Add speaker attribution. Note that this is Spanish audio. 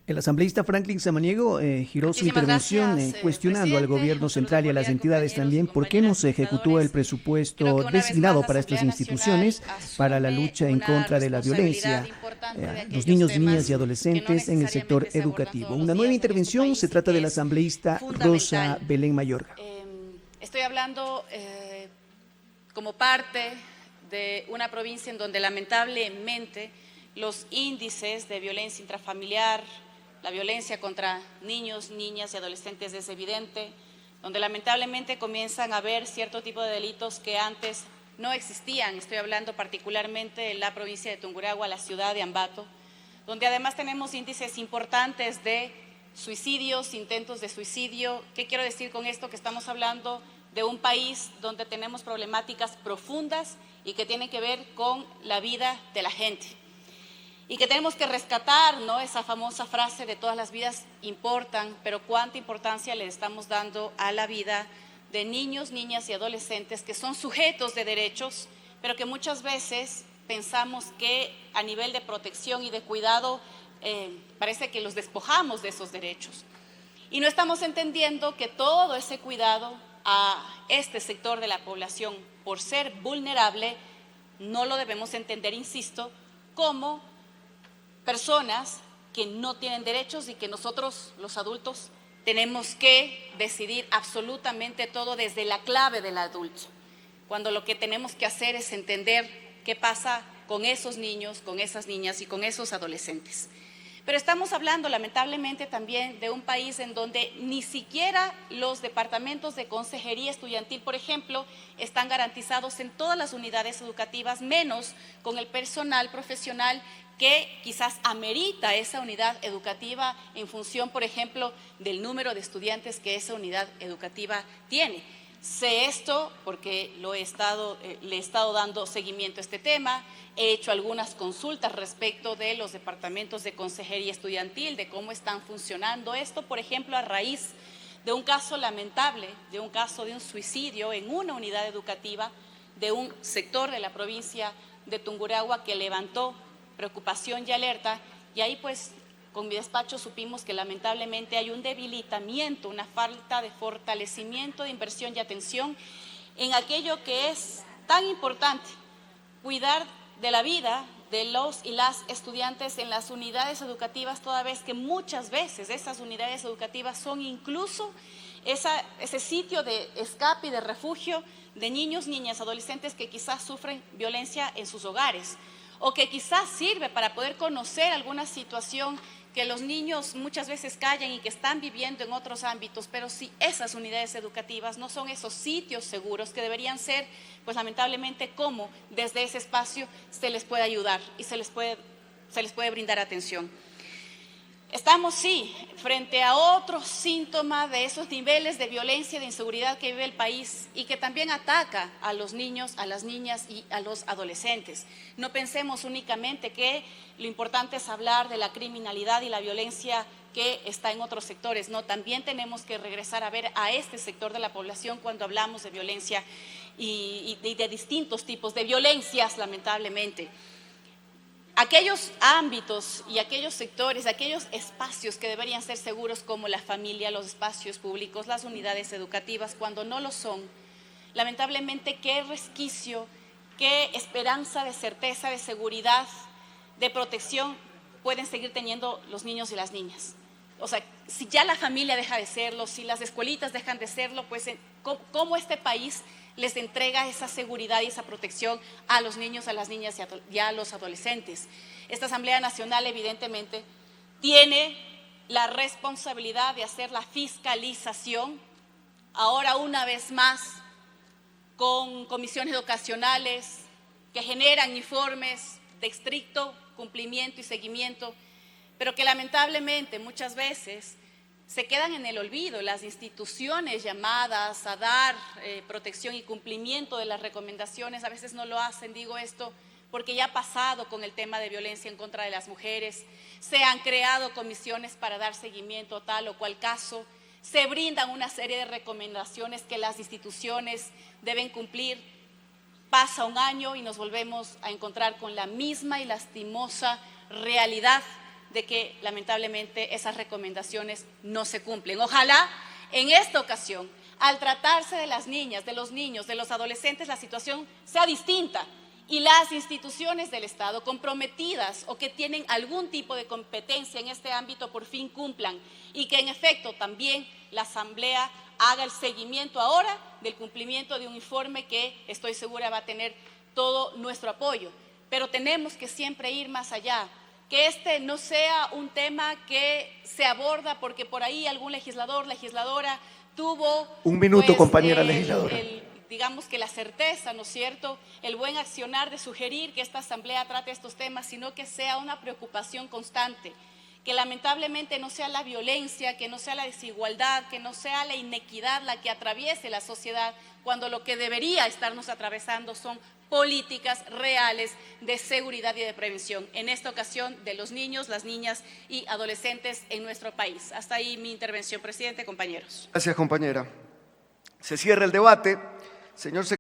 Speaker 1: El asambleísta Franklin Samaniego giró su
Speaker 2: Muchísimas
Speaker 1: intervención
Speaker 2: gracias,
Speaker 1: cuestionando al
Speaker 2: presidente.
Speaker 1: gobierno
Speaker 2: Un saludo
Speaker 1: central y a las
Speaker 2: cordial,
Speaker 1: entidades
Speaker 2: compañeros y
Speaker 1: también por qué no
Speaker 2: compañeras
Speaker 1: se ejecutó el
Speaker 2: legisladores. Creo
Speaker 1: presupuesto
Speaker 2: que una vez más
Speaker 1: destinado
Speaker 2: la
Speaker 1: para estas
Speaker 2: Asamblea Nacional
Speaker 1: instituciones para la
Speaker 2: asume
Speaker 1: lucha en
Speaker 2: una
Speaker 1: contra de la
Speaker 2: responsabilidad
Speaker 1: violencia
Speaker 2: importante de
Speaker 1: a los
Speaker 2: aquellos
Speaker 1: niños, niñas y
Speaker 2: temas que no
Speaker 1: adolescentes en el sector
Speaker 2: necesariamente se abordan
Speaker 1: educativo.
Speaker 2: todos los
Speaker 1: Una nueva
Speaker 2: días en este
Speaker 1: intervención se
Speaker 2: país y
Speaker 1: trata
Speaker 2: que
Speaker 1: del
Speaker 2: es
Speaker 1: asambleísta Rosa
Speaker 2: fundamental.
Speaker 1: Belén Mayorga.
Speaker 2: Estoy hablando como parte de una provincia en donde lamentablemente los índices de violencia intrafamiliar, la violencia contra niños, niñas y adolescentes es evidente, donde lamentablemente comienzan a haber cierto tipo de delitos que antes no existían. Estoy hablando particularmente de la provincia de Tungurahua, la ciudad de Ambato, donde además tenemos índices importantes de suicidios, intentos de suicidio. ¿Qué quiero decir con esto? Que estamos hablando de un país donde tenemos problemáticas profundas y que tienen que ver con la vida de la gente. Y que tenemos que rescatar, ¿no?, esa famosa frase de todas las vidas importan, pero cuánta importancia le estamos dando a la vida de niños, niñas y adolescentes que son sujetos de derechos, pero que muchas veces pensamos que a nivel de protección y de cuidado parece que los despojamos de esos derechos. Y no estamos entendiendo que todo ese cuidado a este sector de la población, por ser vulnerable, no lo debemos entender, insisto, como personas que no tienen derechos y que nosotros, los adultos, tenemos que decidir absolutamente todo desde la clave del adulto, cuando lo que tenemos que hacer es entender qué pasa con esos niños, con esas niñas y con esos adolescentes. Pero estamos hablando lamentablemente también de un país en donde ni siquiera los departamentos de consejería estudiantil, por ejemplo, están garantizados en todas las unidades educativas, menos con el personal profesional que quizás amerita esa unidad educativa en función, por ejemplo, del número de estudiantes que esa unidad educativa tiene. Sé esto porque le he estado dando seguimiento a este tema, he hecho algunas consultas respecto de los departamentos de consejería estudiantil, de cómo están funcionando esto, por ejemplo, a raíz de un caso lamentable, de un caso de un suicidio en una unidad educativa de un sector de la provincia de Tungurahua que levantó preocupación y alerta, y ahí pues con mi despacho supimos que lamentablemente hay un debilitamiento, una falta de fortalecimiento de inversión y atención en aquello que es tan importante, cuidar de la vida de los y las estudiantes en las unidades educativas, toda vez que muchas veces esas unidades educativas son incluso ese sitio de escape y de refugio de niños, niñas, adolescentes que quizás sufren violencia en sus hogares, o que quizás sirve para poder conocer alguna situación que los niños muchas veces callan y que están viviendo en otros ámbitos, pero si esas unidades educativas no son esos sitios seguros que deberían ser, pues lamentablemente cómo desde ese espacio se les puede ayudar y se les puede brindar atención. Estamos, sí, frente a otro síntoma de esos niveles de violencia y de inseguridad que vive el país y que también ataca a los niños, a las niñas y a los adolescentes. No pensemos únicamente que lo importante es hablar de la criminalidad y la violencia que está en otros sectores, no, también tenemos que regresar a ver a este sector de la población cuando hablamos de violencia y de distintos tipos de violencias, lamentablemente. Aquellos ámbitos y aquellos sectores, aquellos espacios que deberían ser seguros como la familia, los espacios públicos, las unidades educativas, cuando no lo son, lamentablemente qué resquicio, qué esperanza de certeza, de seguridad, de protección pueden seguir teniendo los niños y las niñas. O sea, si ya la familia deja de serlo, si las escuelitas dejan de serlo, pues ¿cómo este país les entrega esa seguridad y esa protección a los niños, a las niñas y a los adolescentes? Esta Asamblea Nacional evidentemente tiene la responsabilidad de hacer la fiscalización, ahora una vez más, con comisiones educacionales que generan informes de estricto cumplimiento y seguimiento, pero que lamentablemente muchas veces se quedan en el olvido. Las instituciones llamadas a dar protección y cumplimiento de las recomendaciones a veces no lo hacen. Digo esto porque ya ha pasado con el tema de violencia en contra de las mujeres, se han creado comisiones para dar seguimiento a tal o cual caso, se brindan una serie de recomendaciones que las instituciones deben cumplir. Pasa un año y nos volvemos a encontrar con la misma y lastimosa realidad de que lamentablemente esas recomendaciones no se cumplen. Ojalá en esta ocasión, al tratarse de las niñas, de los niños, de los adolescentes, la situación sea distinta y las instituciones del Estado comprometidas o que tienen algún tipo de competencia en este ámbito por fin cumplan y que en efecto también la Asamblea haga el seguimiento ahora del cumplimiento de un informe que estoy segura va a tener todo nuestro apoyo. Pero tenemos que siempre ir más allá, que este no sea un tema que se aborda porque por ahí algún legislador, legisladora tuvo…
Speaker 1: Un minuto, compañera legisladora.
Speaker 2: Digamos que la certeza, ¿no es cierto?, el buen accionar de sugerir que esta Asamblea trate estos temas, sino que sea una preocupación constante, que lamentablemente no sea la violencia, que no sea la desigualdad, que no sea la inequidad la que atraviese la sociedad, cuando lo que debería estarnos atravesando son políticas reales de seguridad y de prevención, en esta ocasión de los niños, las niñas y adolescentes en nuestro país. Hasta ahí mi intervención, presidente, compañeros.
Speaker 3: Gracias, compañera. Se cierra el debate. Señor secretario.